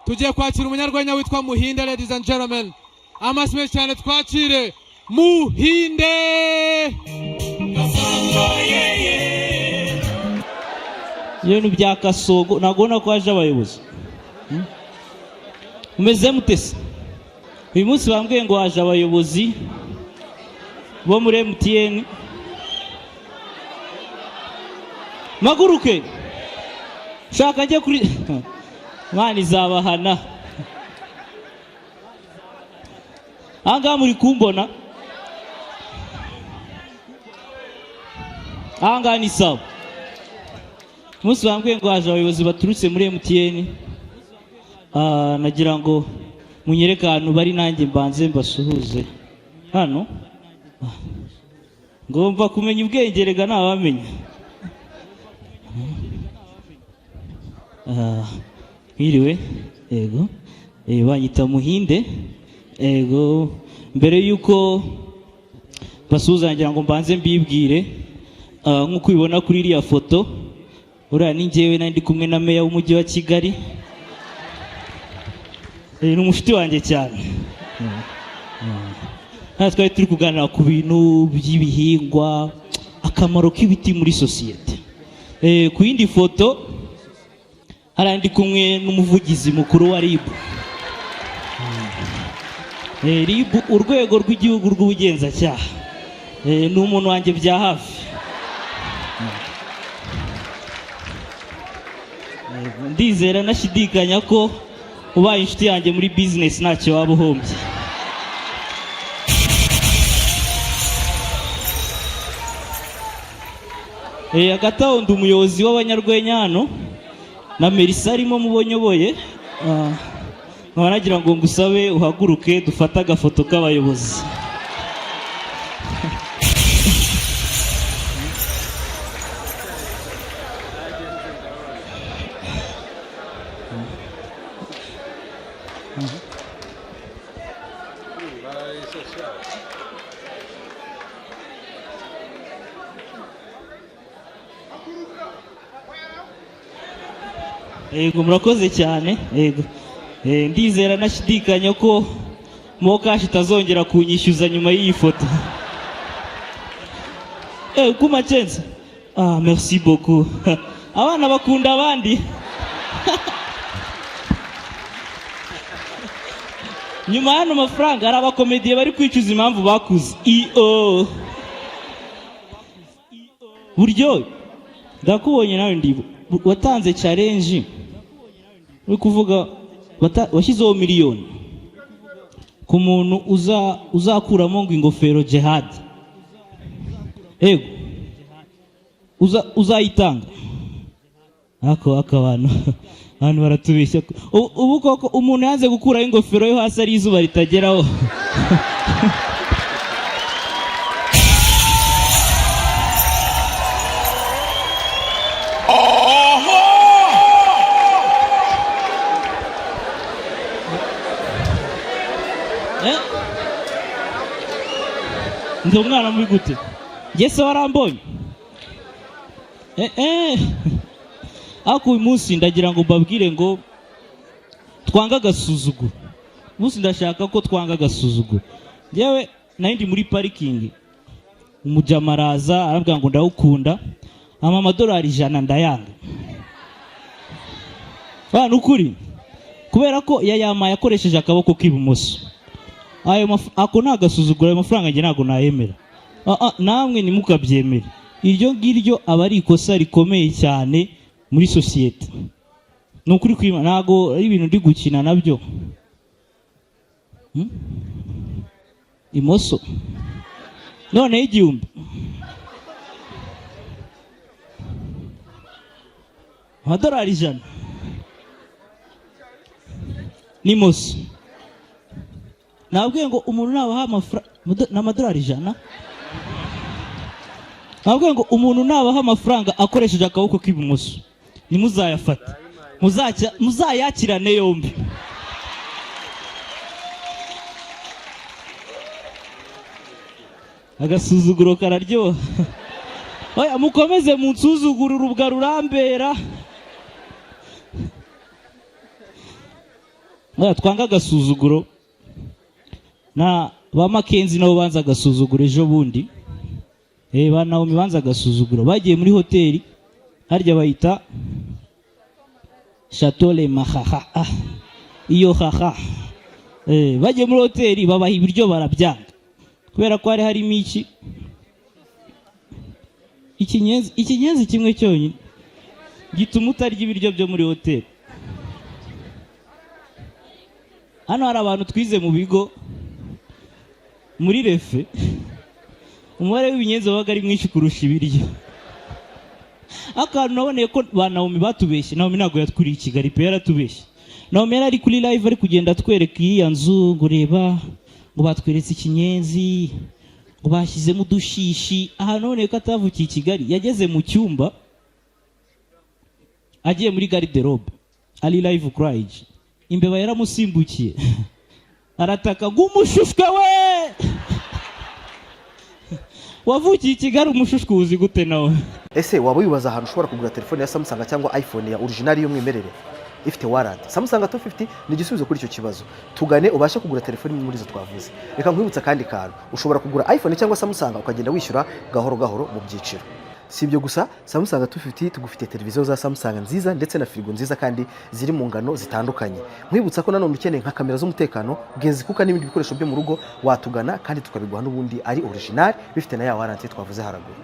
Tugiye kwakira umunyarwenya witwa Muhinde, ladies and gentlemen. Amasme cyane twakire Muhinde. Ibintu bya Kasogo nagona ko aje abayobozi. Umeze mutese. Uyu munsi bambwiye ngo aje abayobozi bo muri MTN. Maguruke. Shaka njye kuri Mani zabahana. Anga muri kumbona. Anga ni sawa. Musi bambwiye ngo haje abayobozi baturutse muri MTN. Nagira ngo munyereka ahantu bari nanjye mbanze mbasuhuze. Hano ngomba kumenya ubwenge rega nabamenya. Hiriwe, ego, banyita Muhinde, ego, mbere yuko basuhuza ngira ngo mbanze mbibwire, nk'uko ubibona kuri iriya foto, uriya ni njyewe nandi kumwe na meya w'umujyi wa Kigali, ni umushuti wanjye cyane. Twari turi kuganira ku bintu by'ibihingwa, akamaro k'ibiti muri sosiyete. Ku yindi foto harandi kumwe n'umuvugizi mukuru wa RIB. RIB urwego rw'igihugu rw'ubugenzacyaha. Ni umuntu wanjye bya hafi. Ndizera nashidikanya ko ubaye inshuti yanjye muri business ntacyo waba uhombye. Agataho ndi umuyobozi w'abanyarwenya hano na Melissa arimo mubonyoboye. Nkaba nagira ngo ngusabe uhaguruke dufate agafoto k'abayobozi. Ego murakoze cyane. Ego ndizera nashidikanya ko Mokash itazongera kunyishyuza nyuma y'iyi foto. Kuma chenza. Merci beaucoup. Abana bakunda abandi. Nyuma hano amafaranga ari abakomediye bari kwicuza impamvu bakuze. Buryo ndakubonye nawe ndibo watanze challenge uri kuvuga washyizeho miliyoni ku muntu uzakuramo ngo ingofero jihad. Ego uzayitanga ako abantu baratubeshya. Ubu koko umuntu yanze gukura ingofero yo hasi ari izuba ritageraho. Ndi umwana muri gute? Yese warambonye? Ako uyu munsi ndagira ngo mbabwire ngo twanga agasuzuguro. Munsi ndashaka ko twanga agasuzuguro. Yewe nari muri parking. Umujamaraza arabwira ngo ndawukunda. $100 ndayanga. Nukuri. Kubera ko yayamaye akoresheje akaboko k'ibumoso. Ako nagasuzugura ayo mafaranga nge ntago nayemera. Namwe nimukabyemera. Iryo ngiryo aba ari ikosa rikomeye cyane muri sosiyete. Nukuri kwima ntago ari ibintu ndi gukina nabyo. Imoso. None igihumbi. $100 n'imoso. Nabwiye ngo umuntu nabaha amafaranga $100. Nabwiye ngo umuntu nabaha amafaranga akoresheje akaboko k'ibumoso nimuzayafata. Muzayakirane yombi. agasuzuguro kararyoha. Oya mukomeze munsuzugura urubwa rurambera. Oya twanga agasuzuguro. Na ba Makenzi nabo banza agasuzuguro ejo bundi. Ba Naomi banza agasuzuguro. Bagiye muri hoteli harya bayita Chateau Le Mahaha. Iyo haha. Bagiye muri hoteli babaha ibiryo barabyanga. Kubera ko harimo ikinyenzi kimwe cyonyine gituma utarya ibiryo byo muri hoteli. Hano hari abantu twize mu bigo muri refe, umubare w'ibinyenzi wabaga ari mwinshi kurusha ibiryo. Akantu naboneye ko ba Naomi batubeshye. Naomi ntabwo yatwuriye i Kigali pe, yaratubeshye. Naomi yari ari kuri live ari kugenda atwereka iya nzu, ngo reba ngo batweretse ikinyenzi, ngo bashyizemo udushishi. Aha none ko atavukiye i Kigali, yageze mu cyumba agiye muri garde-robe ari live courage, imbeba yaramusimbukiye arataka ngo umushushwe we. Wavukiye i Kigali umushushwe uzi gute nawe? Ese waba wibaza ahantu ushobora kugura telefone ya Samsung cyangwa iPhone ya original y'umwimerere ifite warranty? Samsung 250 ni igisubizo kuri icyo kibazo. Tugane ubashe kugura telefone muri zo twavuze. Reka nkwibutsa kandi kantu, ushobora kugura iPhone cyangwa Samsung ukagenda wishyura gahoro gahoro mu byiciro. Si ibyo gusa, Samsung 250 tugufite televiziyo za Samsung nziza ndetse na firigo nziza kandi ziri mu ngano zitandukanye. Nkwibutsa ko nanone ukeneye nka kamera z'umutekano, genzi kuka n'ibindi bikoresho byo mu rugo watugana kandi tukabiguha n'ubundi ari original bifite na ya warranty twavuze haraguru.